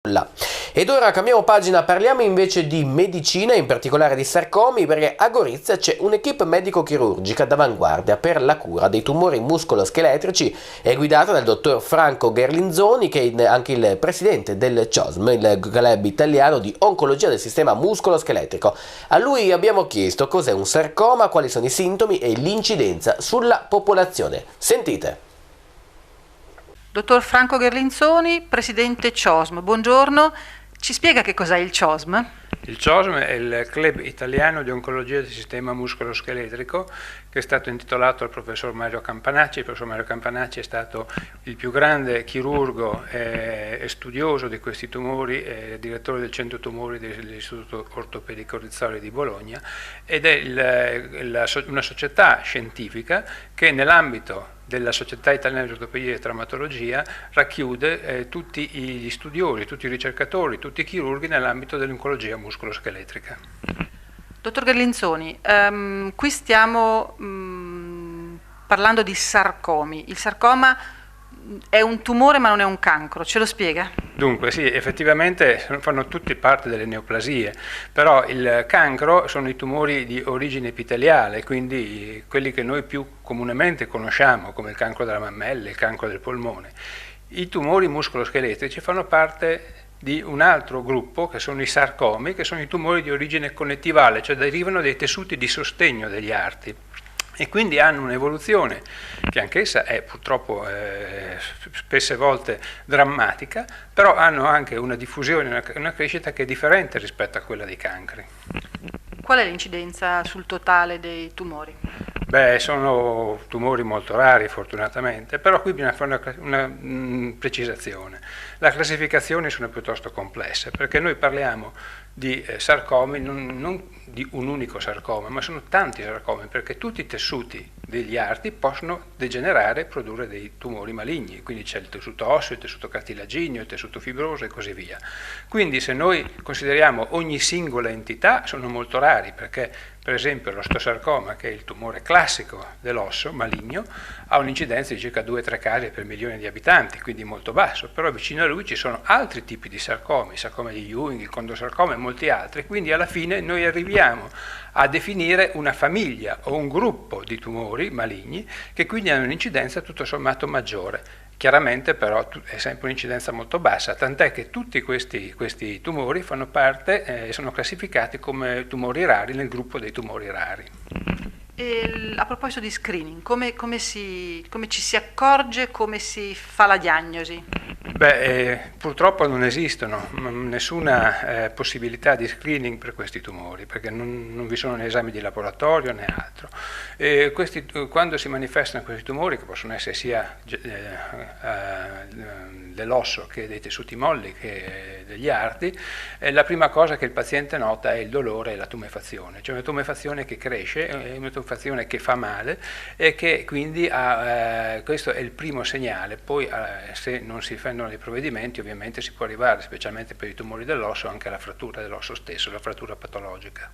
Ed ora cambiamo pagina, parliamo invece di medicina, in particolare di sarcomi, perché a Gorizia c'è un'equipe medico-chirurgica d'avanguardia per la cura dei tumori muscoloscheletrici, è guidata dal dottor Franco Gherlinzoni, che è anche il presidente del CIOSM, il club italiano di oncologia del sistema muscoloscheletrico. A lui abbiamo chiesto cos'è un sarcoma, quali sono i sintomi e l'incidenza sulla popolazione. Sentite. Dottor Franco Gherlinzoni, presidente CIOSM, buongiorno. Ci spiega che cos'è il CIOSM? Il CIOSM è il club italiano di oncologia del sistema muscoloscheletrico, che è stato intitolato al professor Mario Campanacci. Il professor Mario Campanacci è stato il più grande chirurgo e studioso di questi tumori, direttore del centro tumori dell'Istituto Ortopedico Rizzoli di Bologna, ed è una società scientifica che nell'ambito della Società Italiana di Ortopedia e Traumatologia racchiude tutti gli studiosi, tutti i ricercatori, tutti i chirurghi nell'ambito dell'oncologia muscoloscheletrica. Dottor Gherlinzoni, qui stiamo parlando di sarcomi. Il sarcoma è un tumore ma non è un cancro, ce lo spiega? Dunque sì, effettivamente fanno tutti parte delle neoplasie, però il cancro sono i tumori di origine epiteliale, quindi quelli che noi più comunemente conosciamo come il cancro della mammella, il cancro del polmone. I tumori muscoloscheletrici fanno parte di un altro gruppo che sono i sarcomi, che sono i tumori di origine connettivale, cioè derivano dai tessuti di sostegno degli arti. E quindi hanno un'evoluzione che anch'essa è purtroppo spesse volte drammatica, però hanno anche una diffusione, una crescita che è differente rispetto a quella dei cancri. Qual è l'incidenza sul totale dei tumori? Beh, sono tumori molto rari fortunatamente, però qui bisogna fare una precisazione. Le classificazioni sono piuttosto complesse, perché noi parliamo di sarcomi, non di un unico sarcoma, ma sono tanti sarcomi, perché tutti i tessuti degli arti possono degenerare e produrre dei tumori maligni, quindi c'è il tessuto osseo, il tessuto cartilagineo, il tessuto fibroso e così via. Quindi se noi consideriamo ogni singola entità sono molto rari, perché per esempio l'ostosarcoma, che è il tumore classico dell'osso maligno, ha un'incidenza di circa 2-3 casi per milione di abitanti, quindi molto basso, però vicino a lui ci sono altri tipi di sarcomi, il sarcoma di Ewing, il condrosarcoma e molti altri, quindi alla fine noi arriviamo a definire una famiglia o un gruppo di tumori maligni che quindi hanno un'incidenza tutto sommato maggiore. Chiaramente però è sempre un'incidenza molto bassa, tant'è che tutti questi tumori fanno parte, sono classificati come tumori rari nel gruppo dei tumori rari. E a proposito di screening, come ci si accorge, come si fa la diagnosi? Beh, purtroppo non esistono nessuna possibilità di screening per questi tumori, perché non vi sono né esami di laboratorio né altro. Quando si manifestano questi tumori, che possono essere sia dell'osso che dei tessuti molli che degli arti, la prima cosa che il paziente nota è il dolore e la tumefazione, cioè una tumefazione che cresce, una tumefazione che fa male e che quindi questo è il primo segnale. Poi se non si prendono dei provvedimenti ovviamente si può arrivare, specialmente per i tumori dell'osso, anche alla frattura dell'osso stesso, la frattura patologica.